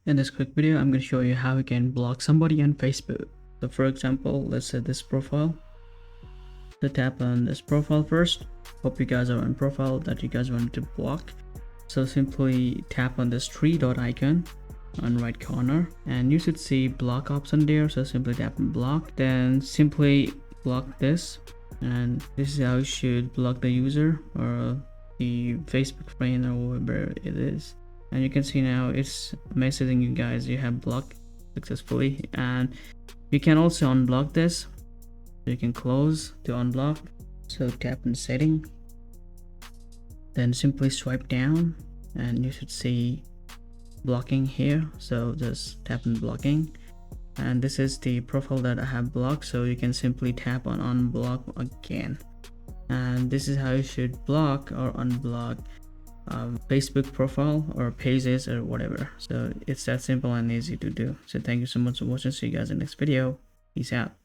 In this quick video, I'm going to show you how you can block somebody on Facebook. So for example, let's say this profile. So tap on this profile first. Hope you guys are on profile that you guys want to block. So simply tap on this three dot icon on right corner and you should see block option there. So simply tap on block, then simply block this, and this is how you should block the user or the Facebook friend or whoever it is. And you can see now it's messaging you guys you have blocked successfully, and you can also unblock this. You can close to unblock. So tap on setting, then simply swipe down and you should see blocking here. So just tap on blocking, and this is the profile that I have blocked. So you can simply tap on unblock again, and this is how you should block or unblock Facebook profile or pages or whatever. So it's that simple and easy to do. So thank you so much for watching. See you guys in the next video. Peace out.